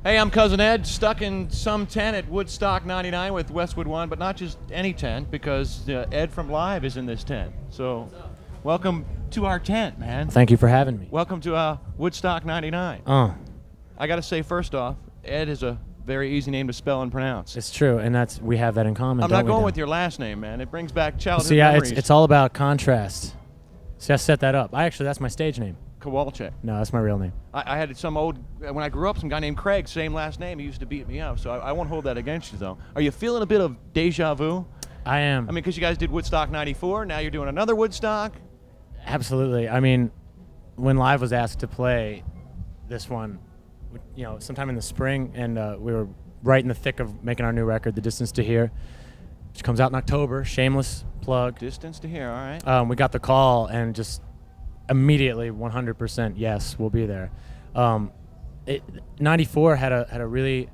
Hey, I'm Cousin Ed, stuck in some tent at Woodstock 99 with Westwood One, but not just any tent, because Ed from Live is in this tent. So, welcome to our tent, man. Thank you for having me. Welcome to Woodstock 99. I got to say, first off, Ed is a very easy name to spell and pronounce. It's true, and we have that in common. I'm not going with your last name, man. It brings back childhood See, memories. it's all about contrast. See, I set that up. That's my stage name. Kowalczyk. No, that's my real name. I had when I grew up, some guy named Craig, same last name. He used to beat me up, so I won't hold that against you, though. Are you feeling a bit of deja vu? I am. I mean, because you guys did Woodstock 94, now you're doing another Woodstock. Absolutely. I mean, when Live was asked to play this one, sometime in the spring, and we were right in the thick of making our new record, The Distance to Here, which comes out in October. Shameless plug. Distance to Here, all right. We got the call and just immediately 100% yes, we'll be there. 94 had a really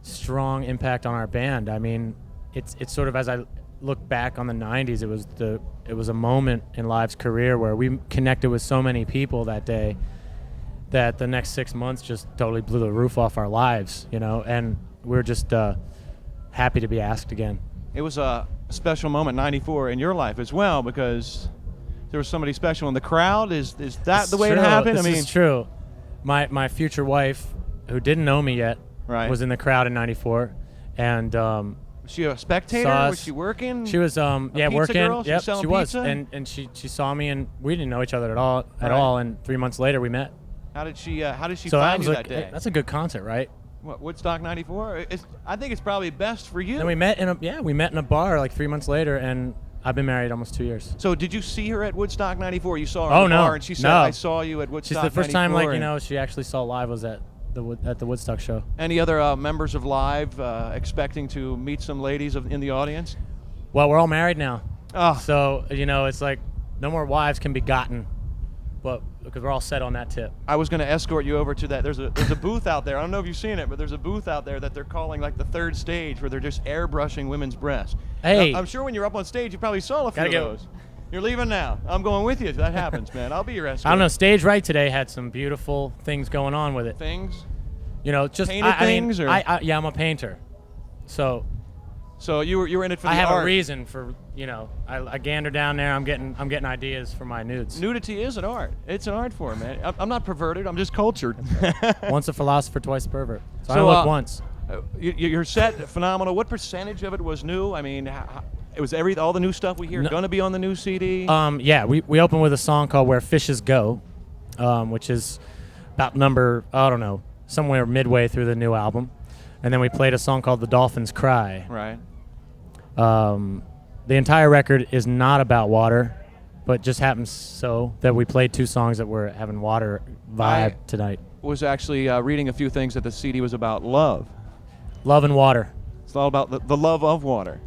strong impact on our band. I mean, it's sort of, as I look back on the 90s, it was a moment in Live's career where we connected with so many people that day that the next 6 months just totally blew the roof off our lives, and we're just happy to be asked again. It was a special moment, 94, in your life as well, because there was somebody special in the crowd. Is that It's the way true. it happened? This is true. My future wife, who didn't know me yet, right, was in the crowd in 94, and was she a spectator? Was she working? She was pizza working. Girl? Yep, she was, pizza? and she saw me, and we didn't know each other at all. Right. And 3 months later, we met. How did she So find you like, that day? hey, that's a good concert, right? What, Woodstock 94? I think it's probably best for you. And we met in a bar like 3 months later, and I've been married almost 2 years. So did you see her at Woodstock 94? You saw her in the bar, and she said, "I saw you at Woodstock 94." She's the first time, she actually saw Live was at the Woodstock show. Any other members of Live expecting to meet some ladies in the audience? Well, we're all married now. Oh. So, it's like no more wives can be gotten, but because we're all set on that tip. I was going to escort you over to that. There's a booth out there. I don't know if you've seen it, but there's a booth out there that they're calling like the third stage, where they're just airbrushing women's breasts. Hey. I'm sure when you're up on stage, you probably saw a few of those. You're leaving now. I'm going with you. That happens, man. I'll be your escort. I don't know. Stage Right today had some beautiful things going on with it. Things? Just painted things? Or? Yeah, I'm a painter. So you were in it for the art. I have a reason for, I gander down there. I'm getting ideas for my nudes. Nudity is an art. It's an art form, man. I'm not perverted. I'm just cultured. Once a philosopher, twice a pervert. So I look once. Your set, phenomenal. What percentage of it was new? I mean, it was all the new stuff we hear going to be on the new CD? Yeah, we opened with a song called Where Fishes Go, which is about number, I don't know, somewhere midway through the new album. And then we played a song called The Dolphins Cry. Right. The entire record is not about water, but just happens so that we played two songs that were having water vibe tonight. Was actually reading a few things that the CD was about love. Love and water. It's all about the love of water.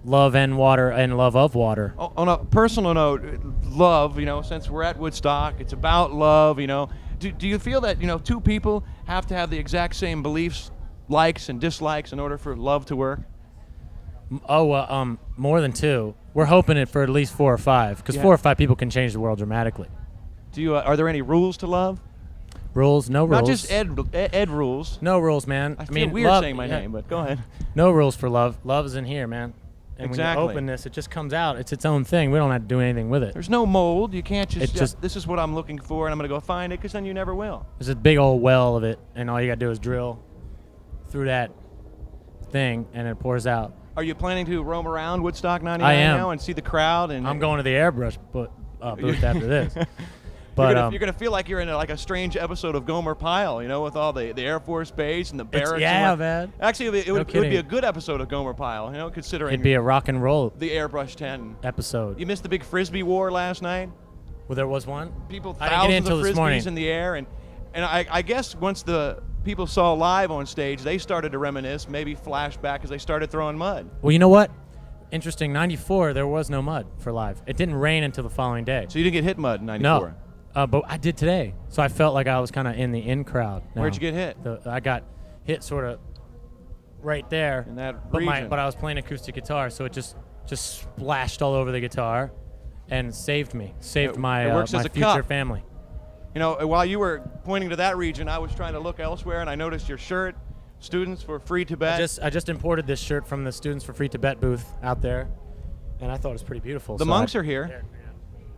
Love and water and love of water. On a personal note, love, since we're at Woodstock, it's about love, Do you feel that, two people have to have the exact same beliefs, likes and dislikes in order for love to work? More than two. We're hoping it for at least 4 or 5, because 4 or 5 people can change the world dramatically. Are there any rules to love? Rules? No rules. Not just Ed rules. No rules, man. I mean, weird saying my name, but go ahead. No rules for love. Love is in here, man. And exactly. When you open this, it just comes out. It's its own thing. We don't have to do anything with it. There's no mold. You can't just this is what I'm looking for, and I'm going to go find it, because then you never will. There's a big old well of it, and all you got to do is drill through that thing, and it pours out. Are you planning to roam around Woodstock 99 now and see the crowd? And I'm going to the airbrush booth after this. But you're gonna feel like you're in a strange episode of Gomer Pyle, with all the Air Force Base and the barracks. Man. Actually, it would be a good episode of Gomer Pyle, considering it'd be a rock and roll. The Airbrush 10 episode. You missed the big frisbee war last night. Well, there was one. Thousands of frisbees in the air, and I guess once the people saw Live on stage, they started to reminisce, maybe flash back as they started throwing mud. Well, you know what? Interesting. 94, there was no mud for Live. It didn't rain until the following day. So you didn't get hit mud in 94? No. But I did today. So I felt like I was kind of in the in crowd. Now. Where'd you get hit? I got hit sort of right there. In that region. But I was playing acoustic guitar, so it just splashed all over the guitar and saved me. Saved my future family. You know, while you were pointing to that region, I was trying to look elsewhere, and I noticed your shirt, Students for Free Tibet. I just imported this shirt from the Students for Free Tibet booth out there, and I thought it was pretty beautiful. The monks are here.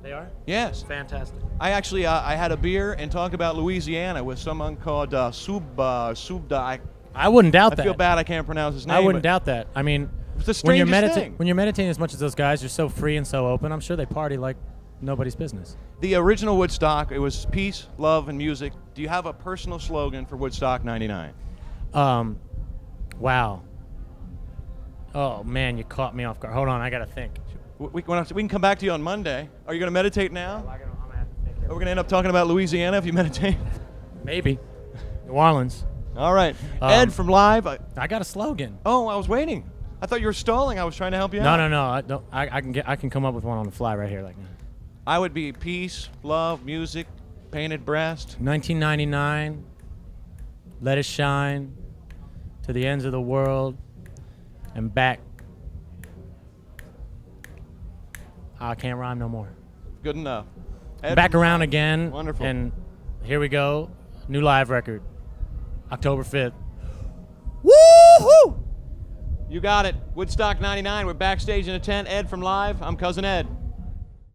They are? Yes. Fantastic. I actually I had a beer and talked about Louisiana with someone called Subda. I wouldn't doubt that. I feel bad I can't pronounce his name. I wouldn't doubt that. I mean, it's the when you're, strangest thing. when you're meditating as much as those guys, you're so free and so open. I'm sure they party like nobody's business. The original Woodstock, it was peace, love, and music. Do you have a personal slogan for Woodstock '99? Wow. Oh man, you caught me off guard. Hold on, I gotta think. We can come back to you on Monday. Are you going to meditate now? I'm gonna have to think. Are we going to end up talking about Louisiana if you meditate? Maybe. New Orleans. All right. Ed from Live. I got a slogan. Oh, I was waiting. I thought you were stalling. I was trying to help you out. No. I can come up with one on the fly right here. Like I would be peace, love, music, painted breast. 1999. Let it shine to the ends of the world and back. I can't rhyme no more. Good enough. Ed Back from around Live. again. Wonderful. And here we go. New live record. October 5th. Woo-hoo! You got it. Woodstock '99. We're backstage in a tent. Ed from Live. I'm Cousin Ed.